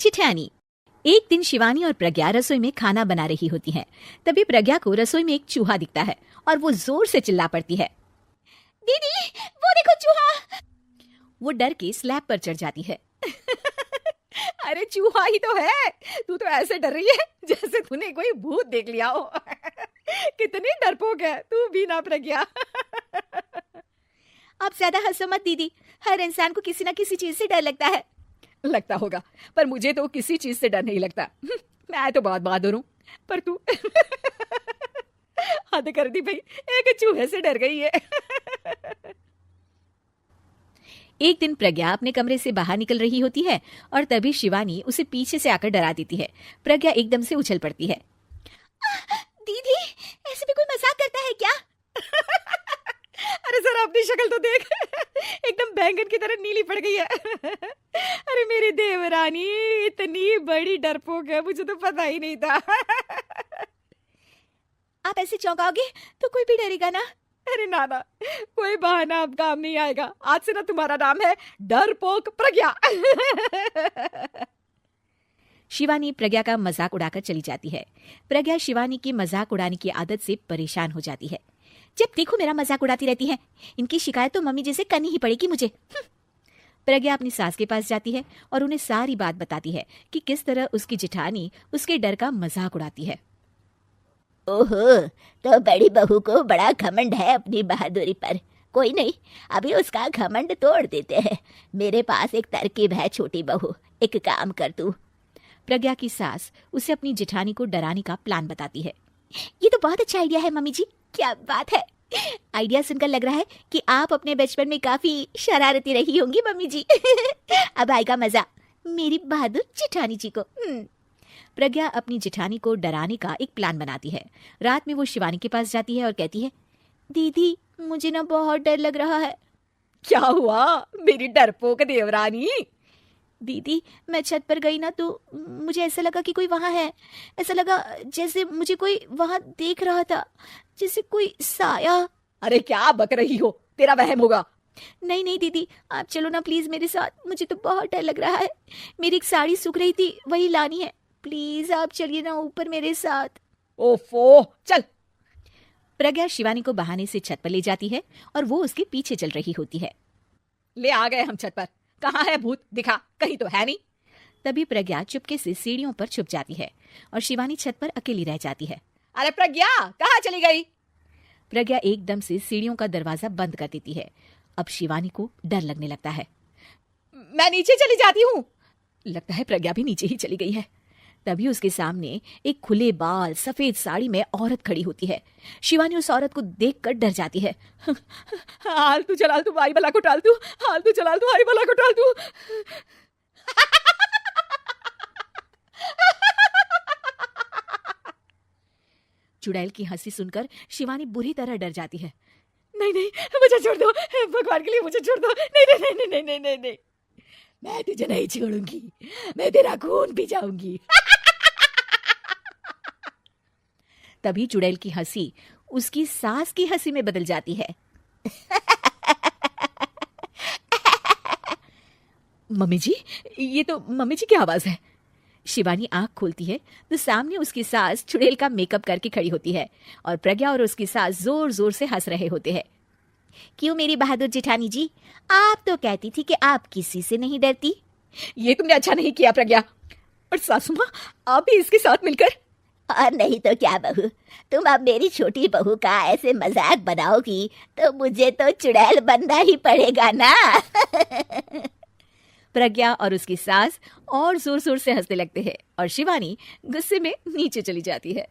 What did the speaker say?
चिठानी। एक दिन शिवानी और प्रज्ञा रसोई में खाना बना रही होती हैं। तभी प्रज्ञा को रसोई में एक चूहा दिखता है और वो जोर से चिल्ला पड़ती है, दीदी वो देखो चूहा। वो डर के स्लैब पर चढ़ जाती है। अरे चूहा ही तो है, तू तो ऐसे डर रही है जैसे तूने कोई भूत देख लिया हो। कितनी डरपोक है तू भी ना प्रज्ञा। आप ज्यादा हंसो मत दीदी, हर इंसान को किसी ना किसी चीज से डर लगता है। लगता होगा, पर मुझे तो किसी चीज से डर नहीं लगता। मैं तो बहुत बहादुर हूँ, पर तू हद कर दी भाई, एक चूहे से डर गई है। एक दिन प्रज्ञा अपने कमरे से बाहर निकल रही होती है और तभी शिवानी उसे पीछे से आकर डरा देती है। प्रज्ञा एकदम से उछल पड़ती है। दीदी ऐसे भी कोई मजाक करता है क्या? अरे जरा अपनी शक्ल तो देख, एकदम बैंगन की तरह नीली पड़ गई है। अरे मेरी देवरानी इतनी बड़ी डरपोक है, मुझे तो पता ही नहीं था। आप ऐसे चौंकाओगे तो कोई भी डरेगा ना। अरे नाना, कोई बहाना अब काम नहीं आएगा। आज से ना तुम्हारा नाम है डरपोक प्रज्ञा। शिवानी प्रज्ञा का मजाक उड़ाकर चली जाती है। प्रज्ञा शिवानी की मजाक उड़ाने की आदत से परेशान हो जाती है। जब देखो मेरा मजाक उड़ाती रहती है, इनकी शिकायत तो मम्मी जैसे करनी ही पड़ेगी मुझे। प्रज्ञा अपनी सास के पास जाती है और उन्हें सारी बात बताती है कि किस तरह उसकी जेठानी उसके डर का मजाक उड़ाती है। ओहो, तो बड़ी बहू को बड़ा घमंड है अपनी बहादुरी पर। कोई नहीं, अभी उसका घमंड तोड़ देते हैं। मेरे पास एक तरकीब है छोटी बहू, एक काम कर तू। प्रज्ञा की सास उसे अपनी जेठानी को डराने का प्लान बताती है। ये तो बहुत अच्छा आइडिया है मम्मी जी, क्या बात है। आइडिया सुनकर लग रहा है कि आप अपने बचपन में काफी शरारती रही होंगी मम्मी जी। अब आएगा मजा मेरी बहादुर जेठानी जी को। प्रज्ञा अपनी जेठानी को डराने का एक प्लान बनाती है। रात में वो शिवानी के पास जाती है और कहती है, दीदी मुझे ना बहुत डर लग रहा है। क्या हुआ मेरी डरपोक देवरानी? दीदी मैं छत पर गई ना तो मुझे ऐसा लगा कि कोई वहां है। ऐसा लगा जैसे मुझे कोई वहां देख रहा था, जैसे कोई साया। अरे क्या बक रही हो, तेरा वहम होगा। नहीं नहीं दीदी, आप चलो ना प्लीज मेरे साथ, मुझे तो बहुत डर लग रहा है। मेरी एक साड़ी सूख रही थी, वही लानी है। प्लीज आप चलिए ना ऊपर मेरे साथ। ओफो, चल। प्रज्ञा शिवानी को बहाने से छत पर ले जाती है और वो उसके पीछे चल रही होती है। ले आ गए हम छत पर, कहाँ है भूत, दिखा, कहीं तो है नहीं। तभी प्रज्ञा चुपके से सीढ़ियों पर छुप जाती है और शिवानी छत पर अकेली रह जाती है। अरे प्रज्ञा कहाँ चली गई? प्रज्ञा एकदम से सीढ़ियों का दरवाजा बंद कर देती है। अब शिवानी को डर लगने लगता है। मैं नीचे चली जाती हूँ। लगता है प्रज्ञा भी नीचे ही चली गई है। तभी उसके सामने एक खुले बाल सफेद साड़ी में औरत खड़ी होती है। शिवानी उस औरत को देखकर डर जाती है। हाल तू चलाल तू भाई बला को टाल तू, हाल तू चलाल तू भाई बला को टाल तू। चुड़ैल की हंसी सुनकर शिवानी बुरी तरह डर जाती है। नहीं नहीं, मुझे छोड़ दो, भगवान के लिए मुझे छोड़ दो। नहीं नहीं नहीं नहीं नहीं नहीं नहीं, मैं तुझे नहीं छोड़ूंगी, मैं तेरा खून पी जाऊंगी। तभी चुड़ैल की हंसी उसकी सास की हंसी में बदल जाती है। मम्मी जी, ये तो मम्मी जी की आवाज है। शिवानी आंख खोलती है तो सामने उसकी सास चुड़ैल का मेकअप करके खड़ी होती है और प्रज्ञा और उसकी सास जोर जोर से हंस रहे होते हैं। क्यों मेरी बहादुर जेठानी जी, आप तो कहती थी कि आप किसी से नहीं डरती। ये तुमने अच्छा नहीं किया प्रज्ञा। और सासू माँ, आप भी इसके साथ मिलकर। और नहीं तो क्या बहू, तुम अब मेरी छोटी बहू का ऐसे मजाक बनाओगी तो मुझे तो चुड़ैल बनना ही पड़ेगा ना। प्रज्ञा और उसकी सास और जोर जोर से हंसने लगते हैं और शिवानी गुस्से में नीचे चली जाती है।